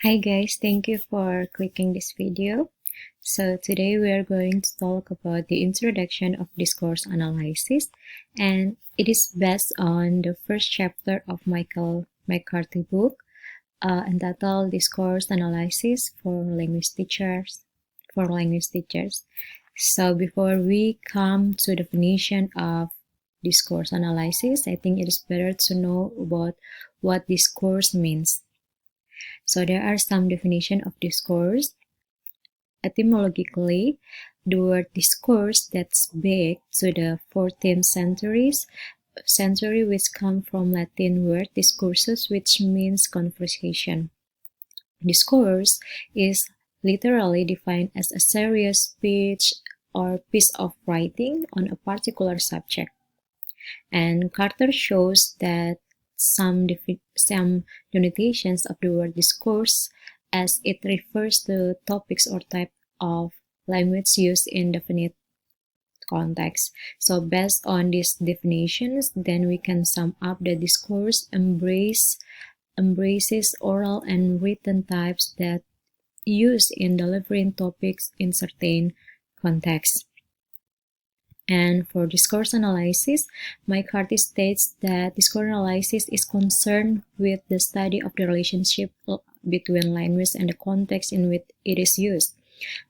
Hi guys, thank you for clicking this video. So today we are going to talk about the introduction of discourse analysis, and it is based on the first chapter of Michael McCarthy book entitled Discourse Analysis for Language Teachers. So before we come to definition of discourse analysis, I think it is better to know about what discourse means. So there are some definition of discourse. Etymologically, the word discourse dates back to the 14th century, which come from Latin word discursus, which means conversation. Discourse is literally defined as a serious speech or piece of writing on a particular subject. And Carter shows that some denotations of the word discourse as it refers to topics or type of language used in definite context. So based on these definitions, then we can sum up the discourse embraces oral and written types that used in delivering topics in certain contexts. And for discourse analysis, McCarthy states that discourse analysis is concerned with the study of the relationship between language and the context in which it is used.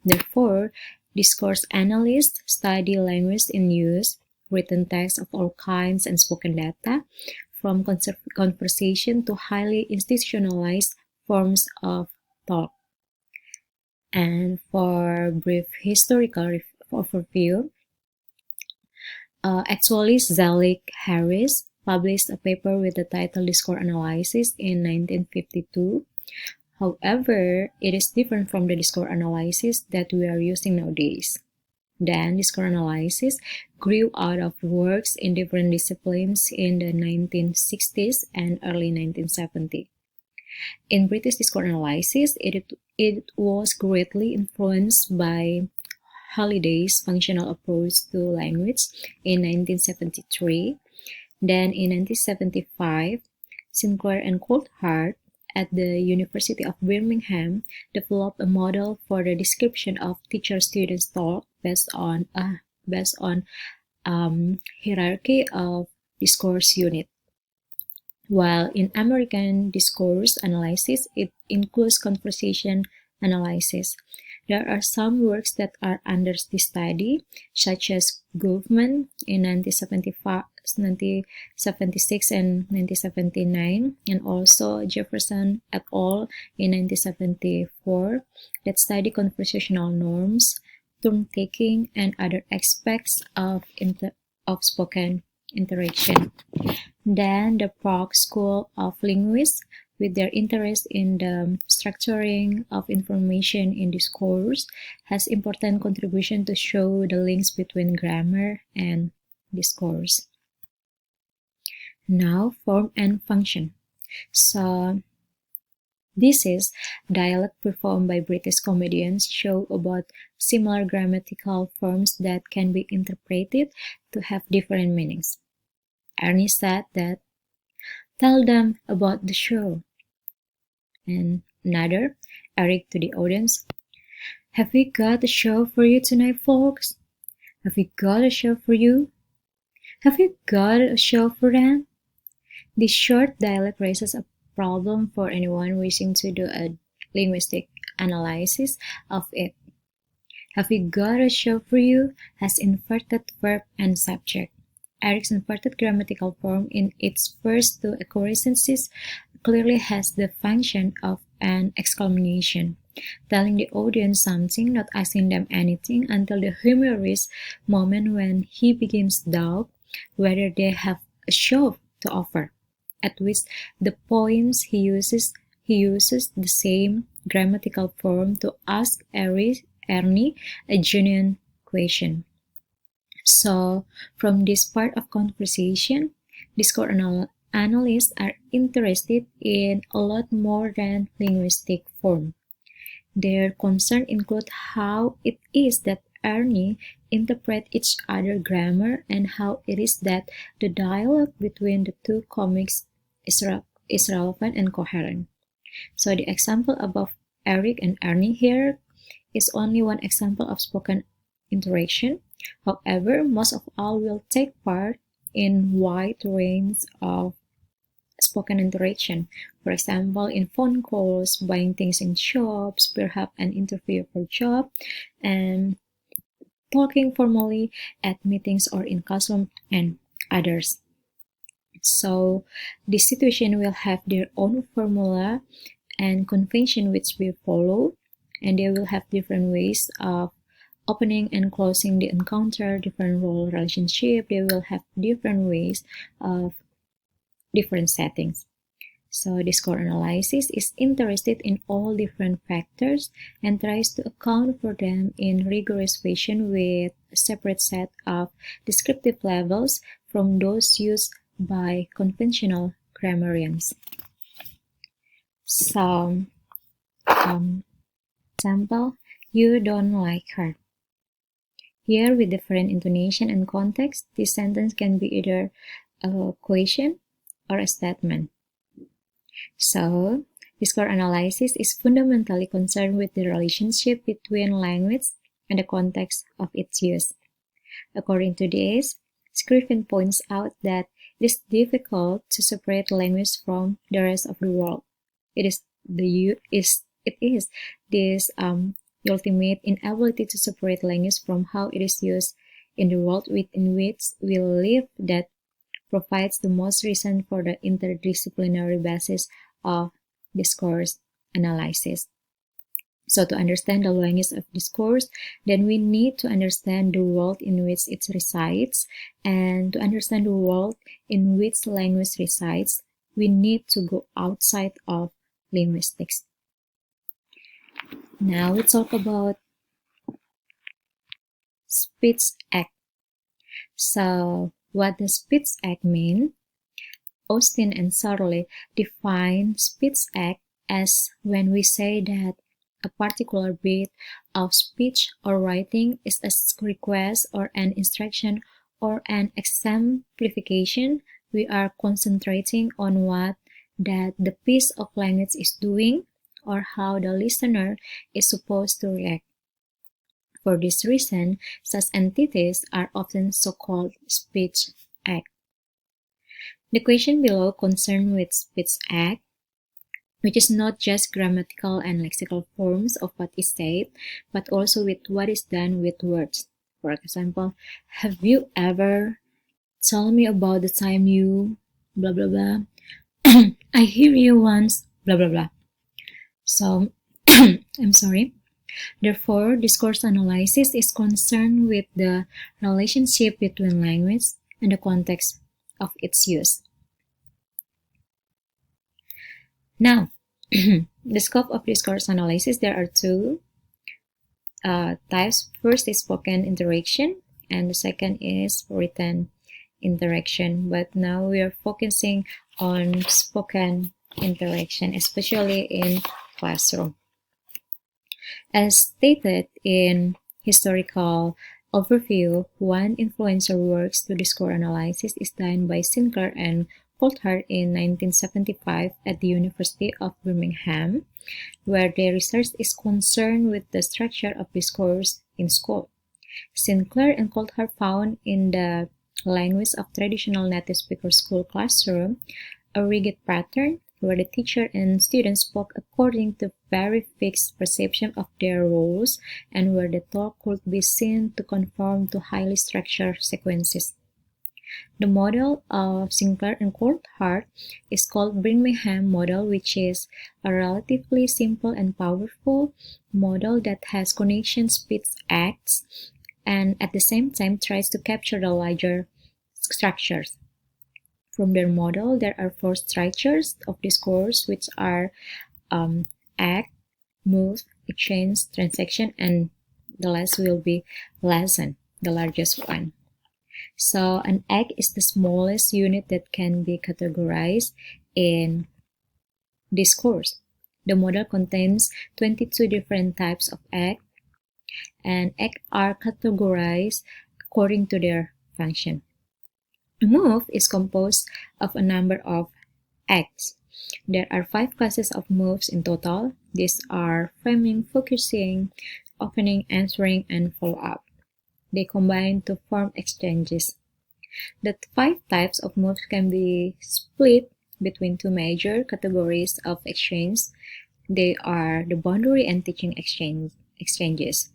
Therefore, discourse analysts study language in use, written text of all kinds, and spoken data, from conversation to highly institutionalized forms of thought. And for brief historical overview, actually, Zelig Harris published a paper with the title Discourse Analysis in 1952. However, it is different from the discourse analysis that we are using nowadays. Then, discourse analysis grew out of works in different disciplines in the 1960s and early 1970s. In British discourse analysis, it was greatly influenced by Halliday's functional approach to language in 1973. Then in 1975, Sinclair and Coulthard at the University of Birmingham developed a model for the description of teacher-student talk based on hierarchy of discourse unit. While in American discourse analysis, it includes conversation analysis. There are some works that are under this study, such as Goffman in 1976 and 1979, and also Jefferson et al. In 1974, that study conversational norms, turn-taking, and other aspects of spoken interaction. Then the Prague School of Linguistics, with their interest in the structuring of information in discourse, has important contribution to show the links between grammar and discourse. Now, form and function. So, this is dialogue performed by British comedians show about similar grammatical forms that can be interpreted to have different meanings. Ernie said that, "Tell them about the show." And another, Eric to the audience, "Have we got a show for you tonight, folks? Have we got a show for you? Have you got a show for them?" This short dialogue raises a problem for anyone wishing to do a linguistic analysis of it. "Have we got a show for you" has inverted verb and subject. Eric's inverted grammatical form in its first two occurrences clearly has the function of an exclamation, telling the audience something, not asking them anything, until the humorous moment when he begins to doubt whether they have a show to offer, at which the poems he uses the same grammatical form to ask Ernie a genuine question. So, from this part of conversation, discourse analysts are interested in a lot more than linguistic form. Their concern include how it is that Ernie interpret each other grammar and how it is that the dialogue between the two comics is relevant and coherent. So the example above Eric and Ernie here is only one example of spoken interaction. However, most of all will take part in wide range of spoken interaction. For example, in phone calls, buying things in shops, perhaps an interview for job, and talking formally at meetings or in classroom and others. So this situation will have their own formula and convention which we follow, and they will have different ways of opening and closing the encounter, different role relationship. They will have different ways of different settings. So discourse analysis is interested in all different factors and tries to account for them in rigorous fashion with a separate set of descriptive levels from those used by conventional grammarians. So, example, you don't like her. Here, with different intonation and context, this sentence can be either a question or a statement. So, discourse analysis is fundamentally concerned with the relationship between language and the context of its use. According to this, Scriven points out that it is difficult to separate language from the rest of the world. It is this ultimate inability to separate language from how it is used in the world within which we live that provides the most reason for the interdisciplinary basis of discourse analysis. So to understand the language of discourse, then we need to understand the world in which it resides, and to understand the world in which language resides, we need to go outside of linguistics. Now let's talk about speech act. So what does speech act mean? Austin and Sarley define speech act as when we say that a particular bit of speech or writing is a request or an instruction or an exemplification. We are concentrating on what that the piece of language is doing or how the listener is supposed to react. For this reason, such entities are often so-called speech act. The question below concerns with speech act, which is not just grammatical and lexical forms of what is said, but also with what is done with words. For example, have you ever told me about the time you blah blah blah? I hear you once blah blah blah. So, I'm sorry. Therefore, discourse analysis is concerned with the relationship between language and the context of its use. Now, the scope of discourse analysis, there are two types. First is spoken interaction, and the second is written interaction. But now we are focusing on spoken interaction, especially in classroom. As stated in historical overview, one influential work to discourse analysis is done by Sinclair and Coulthard in 1975 at the University of Birmingham, where their research is concerned with the structure of discourse in school. Sinclair and Coulthard found in the language of traditional native speaker school classroom a rigid pattern where the teacher and students spoke according to very fixed perception of their roles and where the talk could be seen to conform to highly structured sequences. The model of Sinclair and Coulthard is called Birmingham model, which is a relatively simple and powerful model that has connection speech acts and at the same time tries to capture the larger structures. From their model, there are four structures of discourse, which are act, move, exchange, transaction, and the last will be lesson, the largest one. So an act is the smallest unit that can be categorized in discourse. The model contains 22 different types of act, and acts are categorized according to their function. A move is composed of a number of acts. There are 5 classes of moves in total. These are framing, focusing, opening, answering, and follow-up. They combine to form exchanges. The 5 types of moves can be split between 2 major categories of exchange. They are the boundary and teaching exchanges.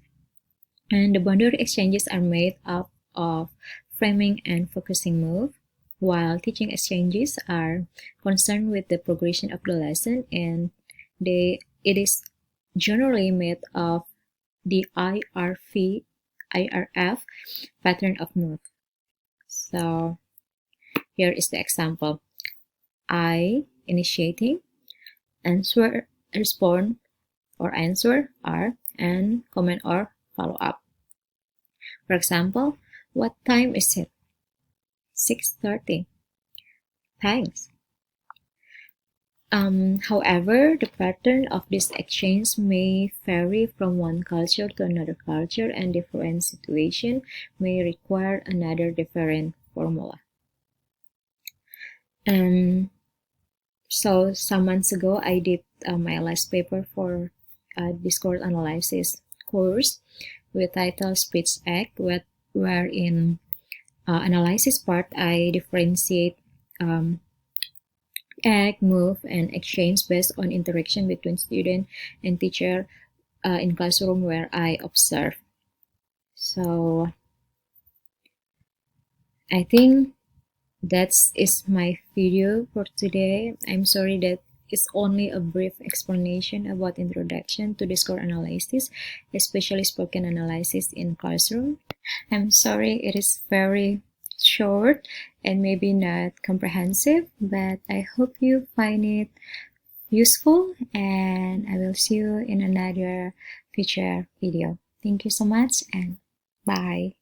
And the boundary exchanges are made up of framing and focusing move, while teaching exchanges are concerned with the progression of the lesson, and it is generally made of the IRF pattern of move. So here is the example. I, initiating, answer, respond, or answer, R, and comment or follow up. For example, what time is it? 6:30. Thanks. However, the pattern of this exchange may vary from one culture to another culture, and different situation may require another different formula. So some months ago, I did my last paper for discourse analysis course with title Speech Act, where in analysis part I differentiate act, move, and exchange based on interaction between student and teacher in classroom where I observe. So I think that is my video for today. I'm sorry that it's only a brief explanation about introduction to discourse analysis, especially spoken analysis in classroom. I'm sorry it is very short and maybe not comprehensive, but I hope you find it useful, and I will see you in another future video. Thank you so much, and bye.